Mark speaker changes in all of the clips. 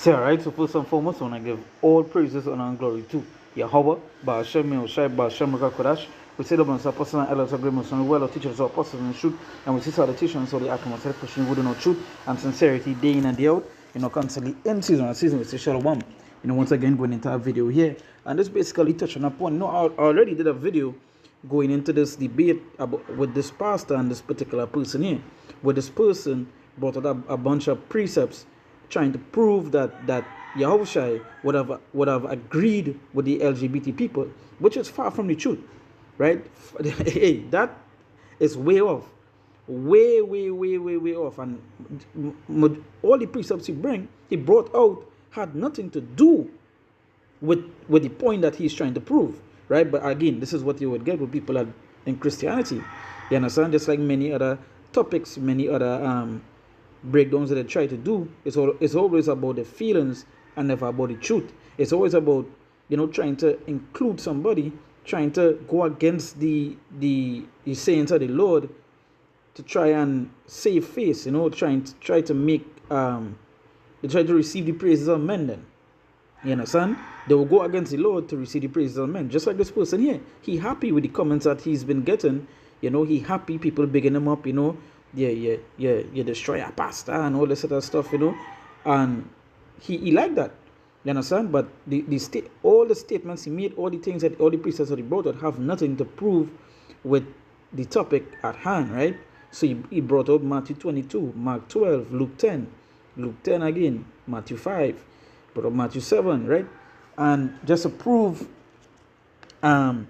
Speaker 1: So, alright, so first and foremost, I want to give all praises, honor, and glory to Yahweh, Ba'ashem, Yehoshai, Ba'ashem, Kodash. We say the ones apostles and elders agreements on well, teachers of apostles in the truth, and we see the teachers so the account of pushing within no truth and sincerity day in and day out, constantly in season and season. We say Shalom. Once again, going into our video here, and this basically touching upon, I already did a video going into this debate with this pastor and this particular person here, where this person brought out a bunch of precepts trying to prove that Yahushua would have agreed with the LGBT people, which is far from the truth, right? Hey, that is way off, way off, and all the precepts he brought out had nothing to do with the point that he's trying to prove, right? But again, this is what you would get with people in Christianity. You understand? Just like many other topics, many other breakdowns that they try to do, it's always about the feelings and never about the truth. It's always about trying to include somebody, trying to go against the sayings of the Lord to try and save face, try to make they try to receive the praises of men. Then you understand, they will go against the Lord to receive the praises of men. Just like this person here, he happy with the comments that he's been getting. He happy, people bigging him up, you destroy a pastor and all this other stuff, and he liked that. You understand? But all the statements he made, all the things that all the precepts that he brought out have nothing to prove with the topic at hand, right? So he brought out Matthew 22, Mark 12, Luke 10 again, Matthew 5, brought up Matthew 7, right? And just to prove, and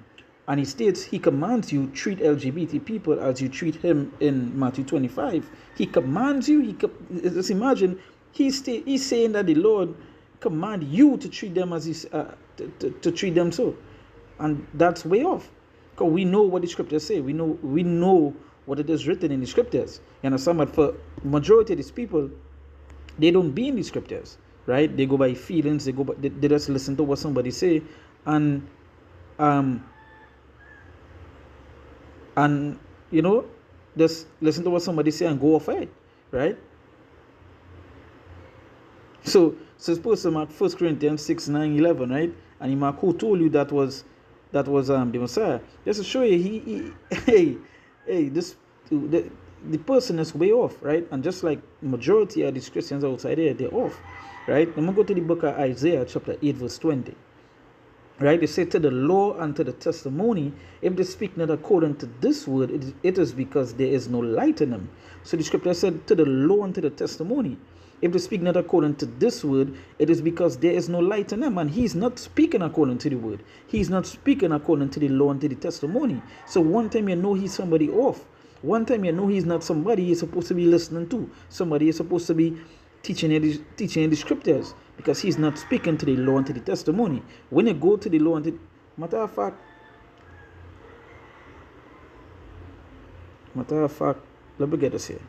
Speaker 1: he states he commands you treat LGBT people as you treat him in Matthew 25. He commands you. Just imagine he's saying that the Lord command you to treat them as to treat them so, and that's way off. Because we know what the scriptures say. We know what it is written in the scriptures. You understand? But for majority of these people, they don't be in the scriptures, right? They go by feelings. They just listen to what somebody say, and just listen to what somebody say and go off it, right? So suppose Mark 1 Corinthians 6, 9, 11, right? And Mark, who told you that was the Messiah? Just to show you, the person is way off, right? And just like majority of these Christians outside there, they're off, right? I'm gonna go to the book of Isaiah, chapter 8, verse 20. Right, they say to the law and to the testimony, if they speak not according to this word, it is because there is no light in them. So the scripture said to the law and to the testimony, if they speak not according to this word, it is because there is no light in them. And he's not speaking according to the word. He's not speaking according to the law and to the testimony. So one time he's somebody off. One time he's not somebody you're supposed to be listening to. Somebody you're supposed to be teaching in the scriptures, because he's not speaking to the law and to the testimony. When you go to the law and to matter of fact, let me get this here,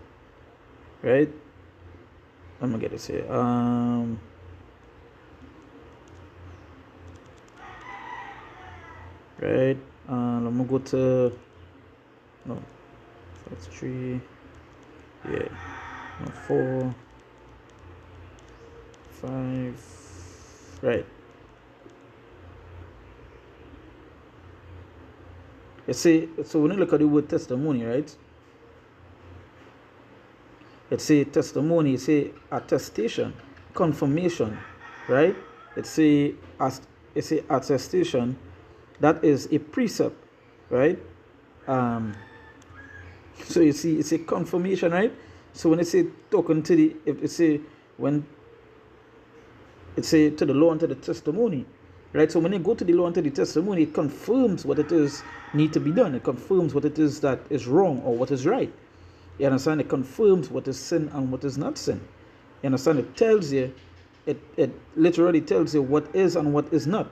Speaker 1: right? Let me get this here. Right. Let me go to that's 3. Yeah. No, 4. 5, right? So when you look at the word testimony, right? It's a testimony, it's a attestation, confirmation, right? It's a attestation. That is a precept, right? So you see, it's a confirmation, right? So when it say talking to it's to the law and to the testimony, right? So when you go to the law and to the testimony, it confirms what it is need to be done. It confirms what it is that is wrong or what is right. You understand? It confirms what is sin and what is not sin. You understand? It tells you, it literally tells you what is and what is not,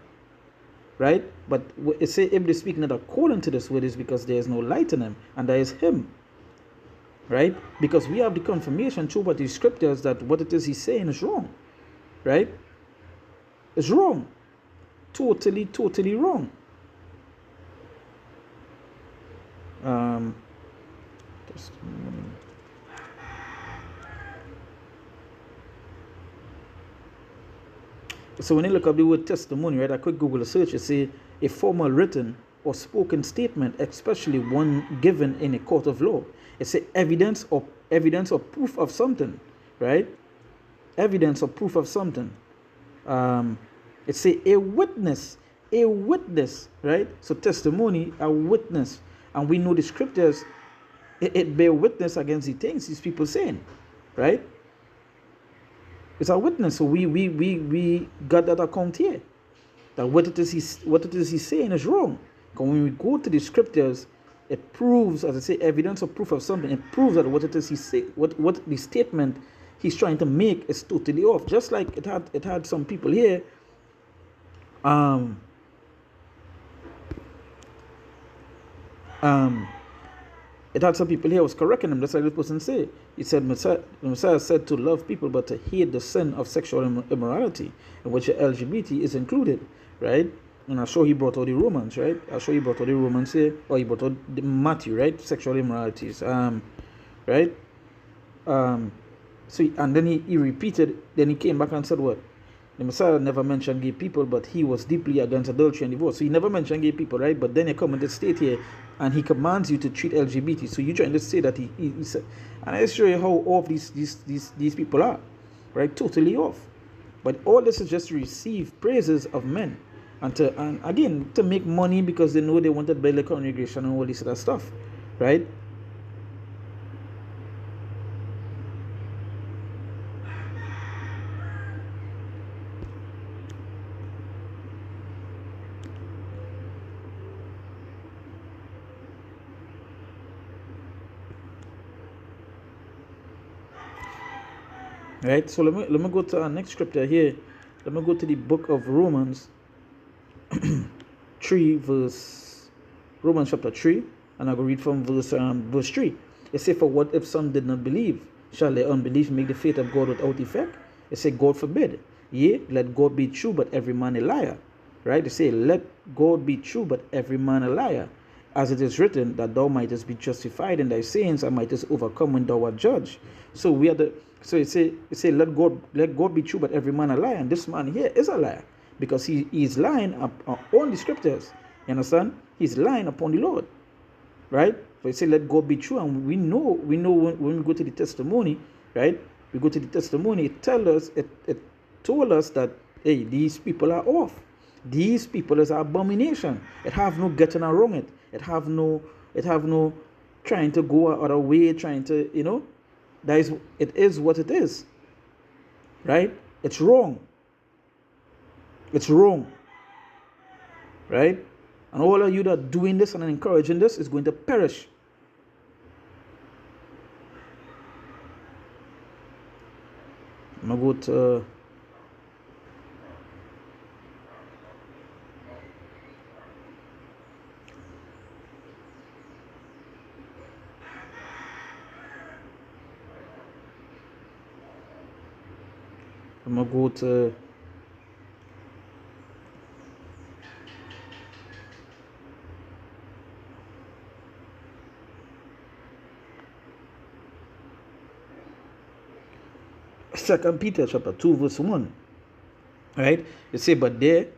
Speaker 1: right? But it say if they speak not according to this word, is because there is no light in them, and there is him, right? Because we have the confirmation through what the scriptures that what it is he's saying is wrong, right? It's wrong. Totally wrong. Testimony. So when you look up the word testimony, right, a quick Google search, it say a formal written or spoken statement, especially one given in a court of law. It's a evidence or proof of something, right? Evidence or proof of something. It's a witness, right? So testimony, a witness, and we know the scriptures. It bear witness against the things these people saying, right? It's a witness. So we got that account here. That what it is he's saying is wrong. Because when we go to the scriptures, it proves, as I say, evidence or proof of something. It proves that what it is he say, what the statement he's trying to make is totally off. Just like it had some people here. It had some people here was correcting him. That's like this person say. He said, Messiah said to love people, but to hate the sin of sexual immorality, in which LGBT is included, right? And I'm sure he brought all the Romans, right? I'm sure he brought all the Romans here, or he brought all the Matthew, right? Sexual immoralities, right? So, and then he repeated, then he came back and said what? The Messiah never mentioned gay people, but he was deeply against adultery and divorce. So he never mentioned gay people, right? But then you come in the state here, and he commands you to treat LGBT. So you're trying to say that he said, and I show you how off these people are, right? Totally off. But all this is just to receive praises of men, and again to make money because they know they wanted to build a congregation and all this other stuff, right? Right, so let me go to our next scripture here. Let me go to the book of Romans 3 verse Romans chapter 3, and I go read from verse 3. It says, for what if some did not believe? Shall their unbelief make the faith of God without effect? It says, God forbid. Yea, let God be true, but every man a liar. Right? They say, let God be true, but every man a liar. As it is written, that thou mightest be justified in thy sayings, and mightest overcome when thou art judged. So it say, let God be true, but every man a liar. And this man here is a liar, because he is lying on the scriptures. You understand? He's lying upon the Lord, right? So it say, let God be true, and we know when we go to the testimony, right? We go to the testimony. It told us that, hey, these people are off. These people is an abomination. It have no getting around it. It have no trying to go other way, trying to, it is what it is. Right? It's wrong. It's wrong. Right? And all of you that are doing this and encouraging this is going to perish. I'm going to go to I'm going to go to Second Peter chapter 2 verse 1. Right? It say, but there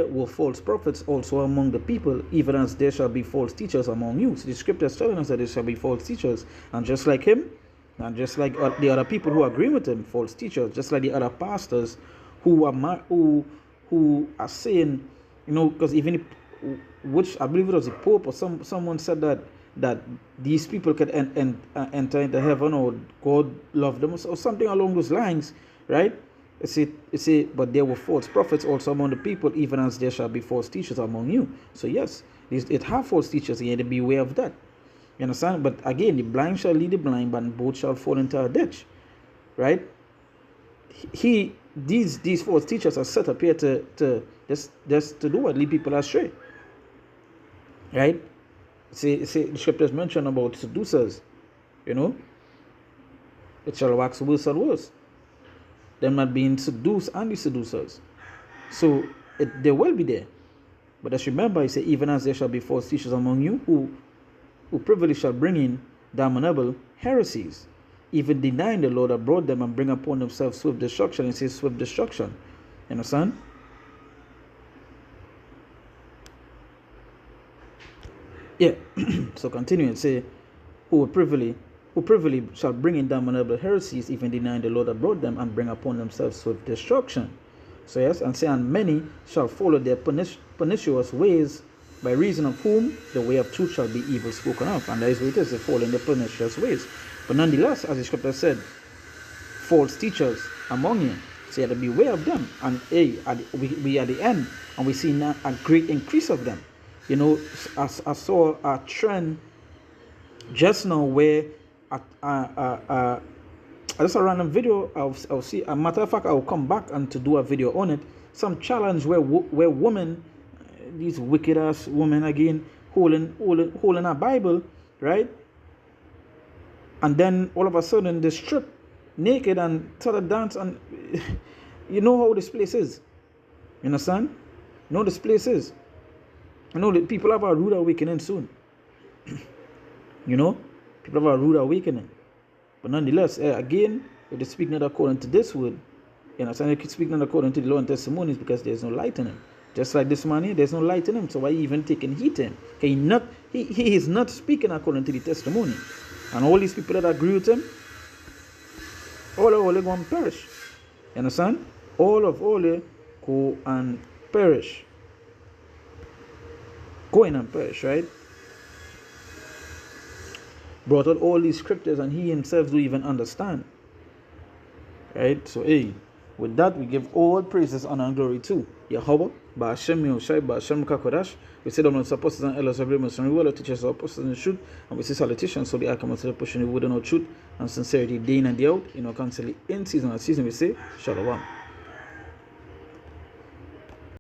Speaker 1: were false prophets also among the people, even as there shall be false teachers among you. So the scripture is telling us that there shall be false teachers, and just like him, and just like the other people who agree with him, false teachers, just like the other pastors who are saying, because even which I believe it was the Pope or someone said that these people could enter into heaven, or God love them, or something along those lines, right? It say, but there were false prophets also among the people, even as there shall be false teachers among you. So yes, it have false teachers, and you have to be aware of that. You understand? But again, the blind shall lead the blind, but both shall fall into a ditch. Right? These false teachers are set up here to just to do what? Lead people astray. Right? See the scriptures mention about seducers. It shall wax worse and worse. Them not being seduced and the seducers. So they will be there. But just remember, he said, even as there shall be false teachers among you who privily shall bring in damnable heresies. even denying the Lord that brought them, and bring upon themselves swift destruction. It says swift destruction. You understand? Yeah. So continuing, say, who privily shall bring in damnable heresies, even denying the Lord that brought them, and bring upon themselves swift destruction. So yes, and say, and many shall follow their pernicious ways, by reason of whom the way of truth shall be evil spoken of. And that is what it is, they fall in the pernicious ways. But nonetheless, as the scripture said, false teachers among you, so you have to beware of them. And we at the end, and we see now a great increase of them. You know, I saw a trend just now where just a random video. I'll see. A matter of fact, I'll come back and to do a video on it. Some challenge where women, these wicked ass women again, holding a Bible, right? And then all of a sudden they strip naked and start to dance, and you know how this place is. You understand? You know this place is. You know that people have a rude awakening soon. You know, people have a rude awakening. But nonetheless, again, if they speak not according to this word, you understand, they can speak not according to the law and testimonies, because there's no light in him. Just like this man here, there's no light in him. So why even taking heed to him? He is not speaking according to the testimony. And all these people that agree with him, all are going to perish. You understand? All go and perish. Going and perish, right? Brought out all these scriptures, and he himself don't even understand. Right? So, with that, we give all praises, honor, and glory to Yahweh, Ba'ashem Yahushai, Ba'ashem Kakodash. We say, "Don't apostles and elders agreements and well, teachers of apostles in the truth." And we say, salutations, so the Akamas are pushing the word and truth and sincerity day in and day out. In our counsel, in season and season, we say, Shalom.